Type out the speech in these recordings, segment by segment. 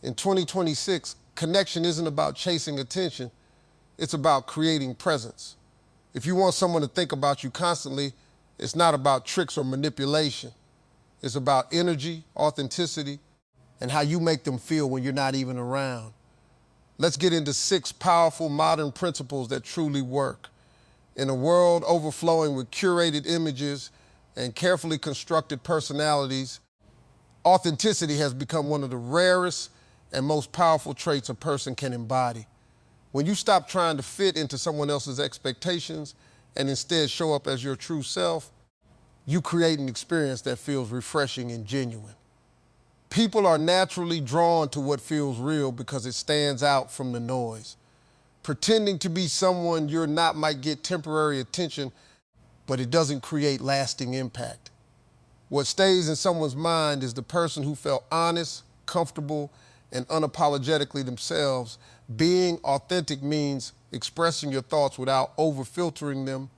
In 2026, connection isn't about chasing attention, it's about creating presence. If you want someone to think about you constantly, it's not about tricks or manipulation. It's about energy, authenticity, and how you make them feel when you're not even around. Let's get into 6 powerful modern principles that truly work. In a world overflowing with curated images and carefully constructed personalities, authenticity has become one of the rarest and most powerful traits a person can embody. When you stop trying to fit into someone else's expectations and instead show up as your true self, you create an experience that feels refreshing and genuine. People are naturally drawn to what feels real because it stands out from the noise. Pretending to be someone you're not might get temporary attention, but it doesn't create lasting impact. What stays in someone's mind is the person who felt honest, comfortable, and unapologetically themselves. Being authentic means expressing your thoughts without over-filtering them,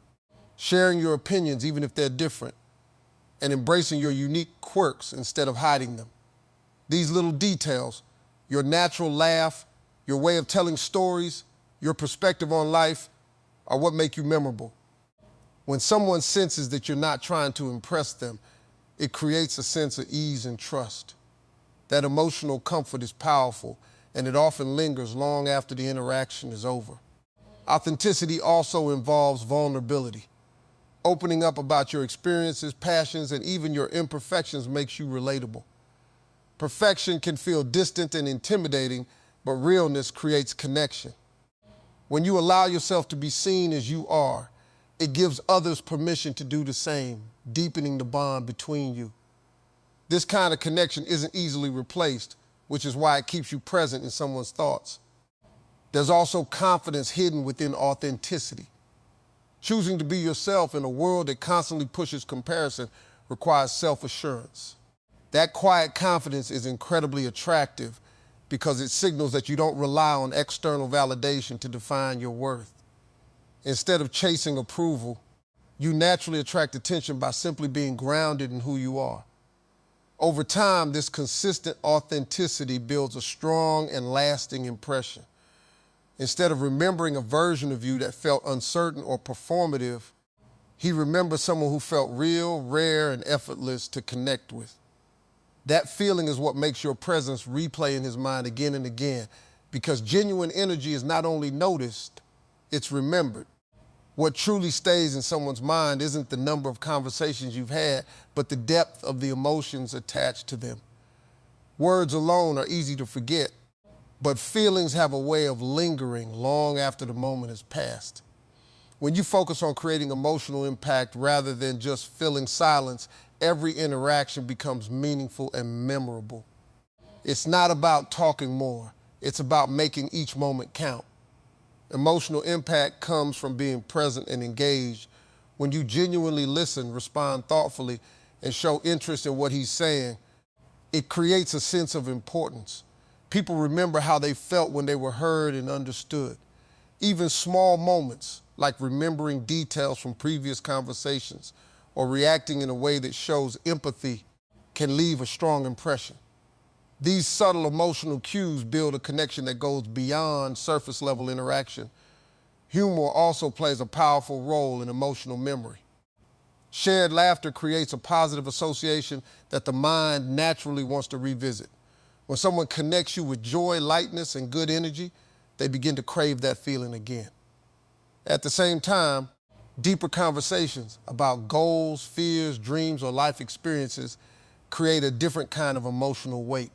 sharing your opinions even if they're different, and embracing your unique quirks instead of hiding them. These little details, your natural laugh, your way of telling stories, your perspective on life, are what make you memorable. When someone senses that you're not trying to impress them, it creates a sense of ease and trust. That emotional comfort is powerful, and it often lingers long after the interaction is over. Authenticity also involves vulnerability. Opening up about your experiences, passions, and even your imperfections makes you relatable. Perfection can feel distant and intimidating, but realness creates connection. When you allow yourself to be seen as you are, it gives others permission to do the same, deepening the bond between you. This kind of connection isn't easily replaced, which is why it keeps you present in someone's thoughts. There's also confidence hidden within authenticity. Choosing to be yourself in a world that constantly pushes comparison requires self-assurance. That quiet confidence is incredibly attractive because it signals that you don't rely on external validation to define your worth. Instead of chasing approval, you naturally attract attention by simply being grounded in who you are. Over time, this consistent authenticity builds a strong and lasting impression. Instead of remembering a version of you that felt uncertain or performative, he remembers someone who felt real, rare, and effortless to connect with. That feeling is what makes your presence replay in his mind again and again, because genuine energy is not only noticed, it's remembered. What truly stays in someone's mind isn't the number of conversations you've had, but the depth of the emotions attached to them. Words alone are easy to forget, but feelings have a way of lingering long after the moment has passed. When you focus on creating emotional impact rather than just filling silence, every interaction becomes meaningful and memorable. It's not about talking more, it's about making each moment count. Emotional impact comes from being present and engaged. When you genuinely listen, respond thoughtfully, and show interest in what he's saying, it creates a sense of importance. People remember how they felt when they were heard and understood. Even small moments, like remembering details from previous conversations or reacting in a way that shows empathy, can leave a strong impression. These subtle emotional cues build a connection that goes beyond surface-level interaction. Humor also plays a powerful role in emotional memory. Shared laughter creates a positive association that the mind naturally wants to revisit. When someone connects you with joy, lightness, and good energy, they begin to crave that feeling again. At the same time, deeper conversations about goals, fears, dreams, or life experiences create a different kind of emotional weight.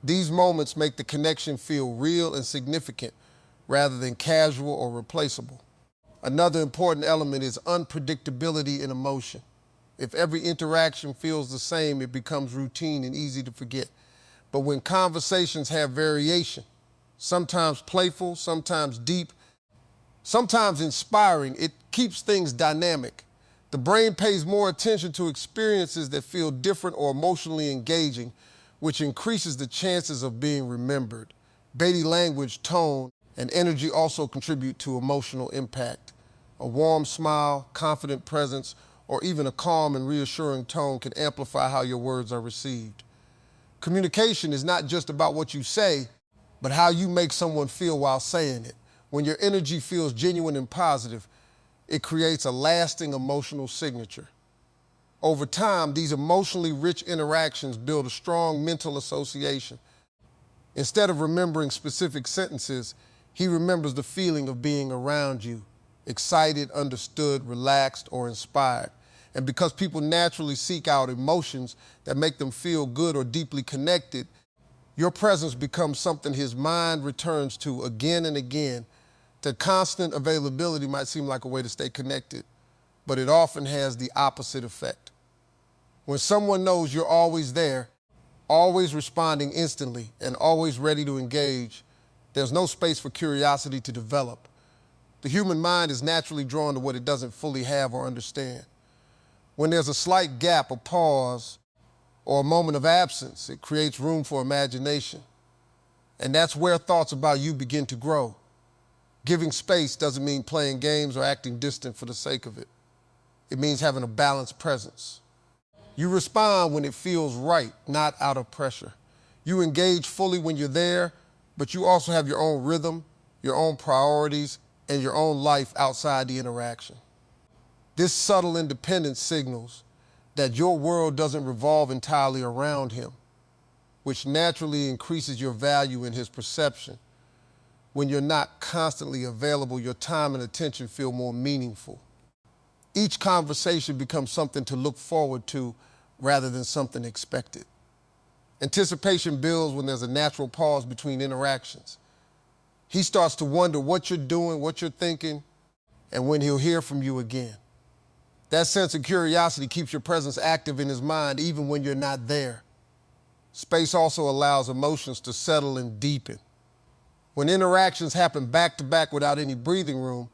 These moments make the connection feel real and significant rather than casual or replaceable. Another important element is unpredictability in emotion. If every interaction feels the same, it becomes routine and easy to forget. But when conversations have variation, sometimes playful, sometimes deep, sometimes inspiring, it keeps things dynamic. The brain pays more attention to experiences that feel different or emotionally engaging, which increases the chances of being remembered. Body language, tone, and energy also contribute to emotional impact. A warm smile, confident presence, or even a calm and reassuring tone can amplify how your words are received. Communication is not just about what you say, but how you make someone feel while saying it. When your energy feels genuine and positive, it creates a lasting emotional signature. Over time, these emotionally rich interactions build a strong mental association. Instead of remembering specific sentences, he remembers the feeling of being around you, excited, understood, relaxed, or inspired. And because people naturally seek out emotions that make them feel good or deeply connected, your presence becomes something his mind returns to again and again. The constant availability might seem like a way to stay connected, but it often has the opposite effect. When someone knows you're always there, always responding instantly, and always ready to engage, there's no space for curiosity to develop. The human mind is naturally drawn to what it doesn't fully have or understand. When there's a slight gap, a pause, or a moment of absence, it creates room for imagination. And that's where thoughts about you begin to grow. Giving space doesn't mean playing games or acting distant for the sake of it. It means having a balanced presence. You respond when it feels right, not out of pressure. You engage fully when you're there, but you also have your own rhythm, your own priorities, and your own life outside the interaction. This subtle independence signals that your world doesn't revolve entirely around him, which naturally increases your value in his perception. When you're not constantly available, your time and attention feel more meaningful. Each conversation becomes something to look forward to rather than something expected. Anticipation builds when there's a natural pause between interactions. He starts to wonder what you're doing, what you're thinking, and when he'll hear from you again. That sense of curiosity keeps your presence active in his mind even when you're not there. Space also allows emotions to settle and deepen. When interactions happen back to back without any breathing room,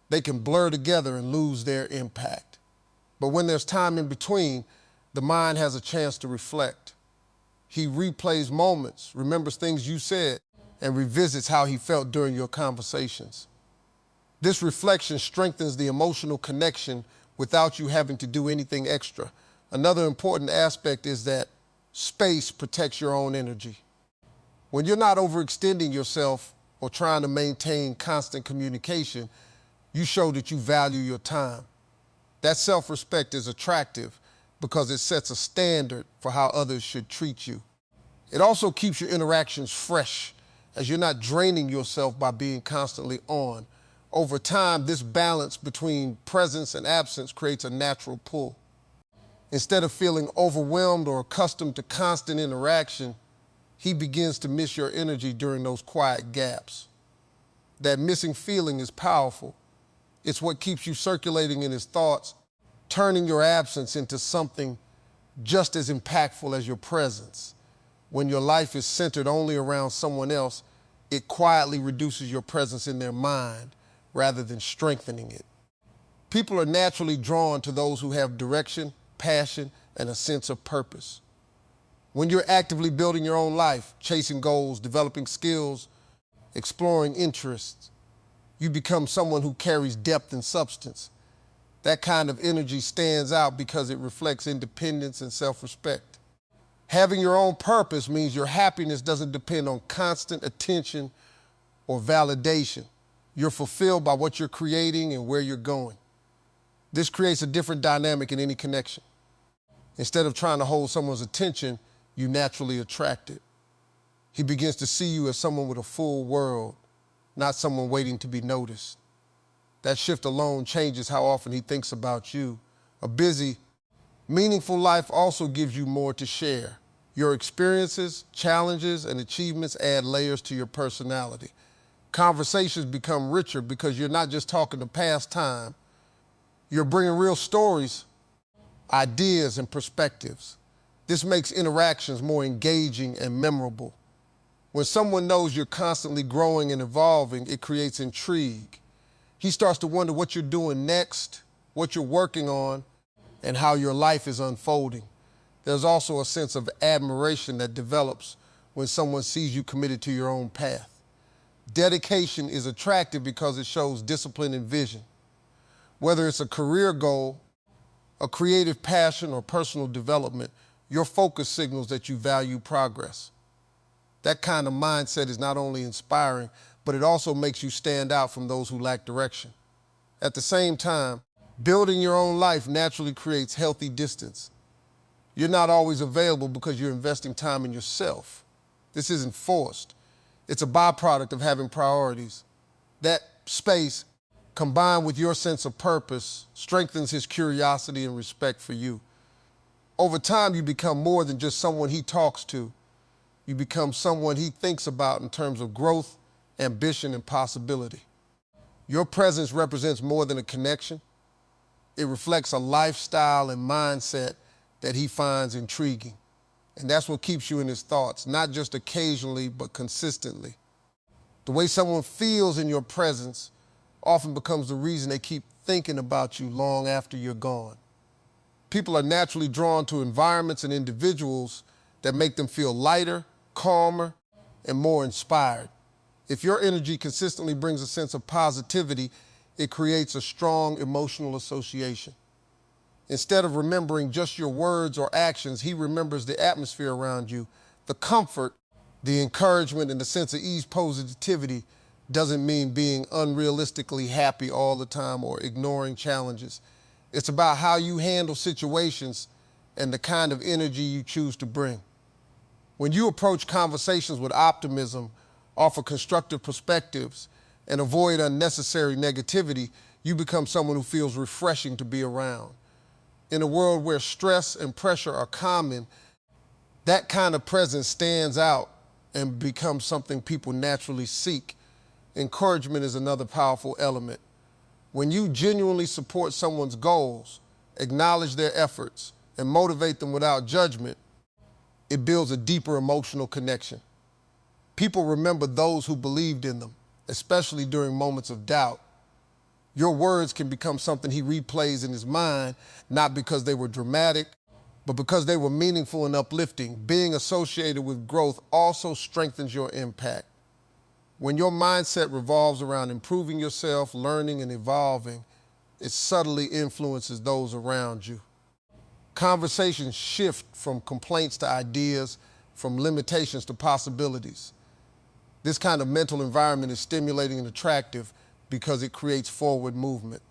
they can blur together and lose their impact. But when there's time in between, the mind has a chance to reflect. He replays moments, remembers things you said, and revisits how he felt during your conversations. This reflection strengthens the emotional connection without you having to do anything extra. Another important aspect is that space protects your own energy. When you're not overextending yourself or trying to maintain constant communication, you show that you value your time. That self-respect is attractive because it sets a standard for how others should treat you. It also keeps your interactions fresh, as you're not draining yourself by being constantly on. Over time, this balance between presence and absence creates a natural pull. Instead of feeling overwhelmed or accustomed to constant interaction, he begins to miss your energy during those quiet gaps. That missing feeling is powerful. It's what keeps you circulating in his thoughts, turning your absence into something just as impactful as your presence. When your life is centered only around someone else, it quietly reduces your presence in their mind rather than strengthening it. People are naturally drawn to those who have direction, passion, and a sense of purpose. When you're actively building your own life, chasing goals, developing skills, exploring interests, you become someone who carries depth and substance. That kind of energy stands out because it reflects independence and self-respect. Having your own purpose means your happiness doesn't depend on constant attention or validation. You're fulfilled by what you're creating and where you're going. This creates a different dynamic in any connection. Instead of trying to hold someone's attention, you naturally attract it. He begins to see you as someone with a full world, not someone waiting to be noticed. That shift alone changes how often he thinks about you. A busy, meaningful life also gives you more to share. Your experiences, challenges, and achievements add layers to your personality. Conversations become richer because you're not just talking to pass time. You're bringing real stories, ideas, and perspectives. This makes interactions more engaging and memorable. When someone knows you're constantly growing and evolving, it creates intrigue. He starts to wonder what you're doing next, what you're working on, and how your life is unfolding. There's also a sense of admiration that develops when someone sees you committed to your own path. Dedication is attractive because it shows discipline and vision. Whether it's a career goal, a creative passion, or personal development, your focus signals that you value progress. That kind of mindset is not only inspiring, but it also makes you stand out from those who lack direction. At the same time, building your own life naturally creates healthy distance. You're not always available because you're investing time in yourself. This isn't forced. It's a byproduct of having priorities. That space, combined with your sense of purpose, strengthens his curiosity and respect for you. Over time, you become more than just someone he talks to. You become someone he thinks about in terms of growth, ambition, and possibility. Your presence represents more than a connection. It reflects a lifestyle and mindset that he finds intriguing. And that's what keeps you in his thoughts, not just occasionally, but consistently. The way someone feels in your presence often becomes the reason they keep thinking about you long after you're gone. People are naturally drawn to environments and individuals that make them feel lighter, calmer, and more inspired. If your energy consistently brings a sense of positivity, it creates a strong emotional association. Instead of remembering just your words or actions, he remembers the atmosphere around you. The comfort, the encouragement, and the sense of ease positivity doesn't mean being unrealistically happy all the time or ignoring challenges. It's about how you handle situations and the kind of energy you choose to bring. When you approach conversations with optimism, offer constructive perspectives, and avoid unnecessary negativity, you become someone who feels refreshing to be around. In a world where stress and pressure are common, that kind of presence stands out and becomes something people naturally seek. Encouragement is another powerful element. When you genuinely support someone's goals, acknowledge their efforts, and motivate them without judgment, it builds a deeper emotional connection. People remember those who believed in them, especially during moments of doubt. Your words can become something he replays in his mind, not because they were dramatic, but because they were meaningful and uplifting. Being associated with growth also strengthens your impact. When your mindset revolves around improving yourself, learning, and evolving, it subtly influences those around you. Conversations shift from complaints to ideas, from limitations to possibilities. This kind of mental environment is stimulating and attractive because it creates forward movement.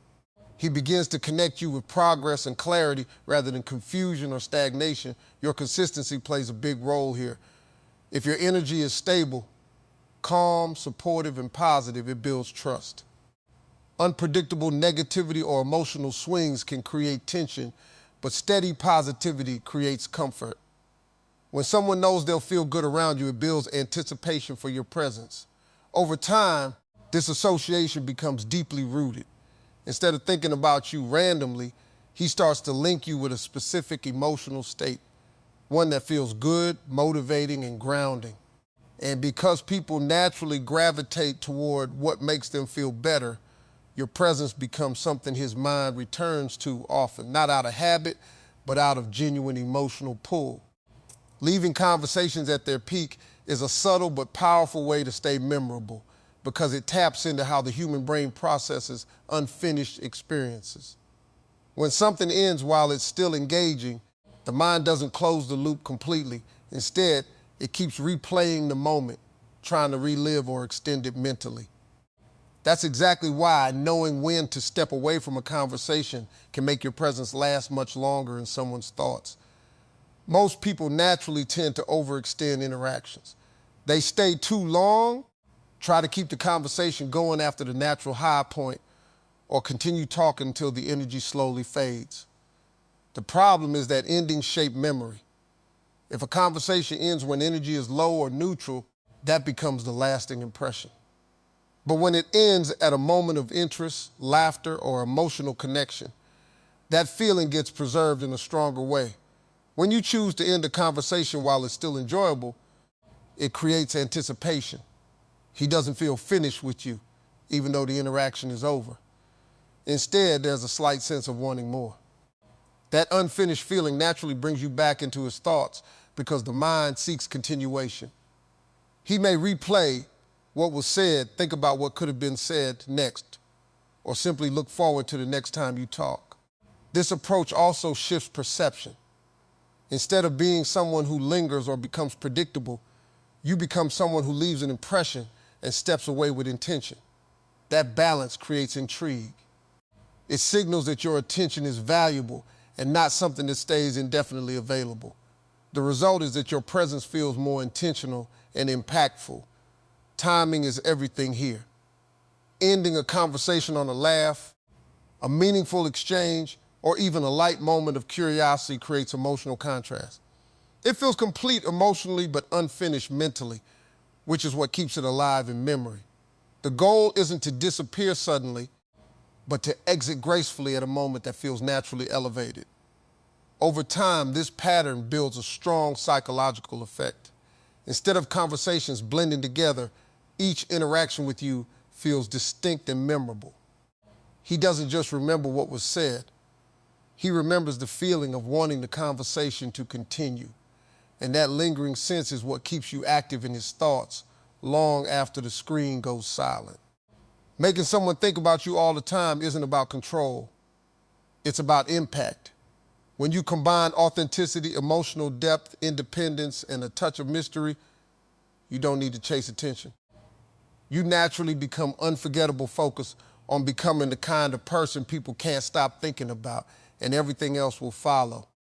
He begins to connect you with progress and clarity rather than confusion or stagnation. Your consistency plays a big role here. If your energy is stable, calm, supportive, and positive, it builds trust. Unpredictable negativity or emotional swings can create tension, but steady positivity creates comfort. When someone knows they'll feel good around you, it builds anticipation for your presence. Over time, this association becomes deeply rooted. Instead of thinking about you randomly, he starts to link you with a specific emotional state, one that feels good, motivating, and grounding. And because people naturally gravitate toward what makes them feel better, your presence becomes something his mind returns to often, not out of habit, but out of genuine emotional pull. Leaving conversations at their peak is a subtle but powerful way to stay memorable because it taps into how the human brain processes unfinished experiences. When something ends while it's still engaging, the mind doesn't close the loop completely. Instead, it keeps replaying the moment, trying to relive or extend it mentally. That's exactly why knowing when to step away from a conversation can make your presence last much longer in someone's thoughts. Most people naturally tend to overextend interactions. They stay too long, try to keep the conversation going after the natural high point, or continue talking until the energy slowly fades. The problem is that endings shape memory. If a conversation ends when energy is low or neutral, that becomes the lasting impression. But when it ends at a moment of interest, laughter, or emotional connection, that feeling gets preserved in a stronger way. When you choose to end a conversation while it's still enjoyable, it creates anticipation. He doesn't feel finished with you, even though the interaction is over. Instead, there's a slight sense of wanting more. That unfinished feeling naturally brings you back into his thoughts because the mind seeks continuation. He may replay what was said, think about what could have been said next, or simply look forward to the next time you talk. This approach also shifts perception. Instead of being someone who lingers or becomes predictable, You become someone who leaves an impression and steps away with intention. That balance creates intrigue. It signals that your attention is valuable and not something that stays indefinitely available. The result is that your presence feels more intentional and impactful. Timing is everything here. Ending a conversation on a laugh, a meaningful exchange, or even a light moment of curiosity creates emotional contrast. It feels complete emotionally but unfinished mentally, which is what keeps it alive in memory. The goal isn't to disappear suddenly, but to exit gracefully at a moment that feels naturally elevated. Over time, this pattern builds a strong psychological effect. Instead of conversations blending together, each interaction with you feels distinct and memorable. He doesn't just remember what was said, he remembers the feeling of wanting the conversation to continue. And that lingering sense is what keeps you active in his thoughts long after the screen goes silent. Making someone think about you all the time isn't about control. It's about impact. When you combine authenticity, emotional depth, independence, and a touch of mystery, you don't need to chase attention. You naturally become unforgettable, focused on becoming the kind of person people can't stop thinking about, and everything else will follow.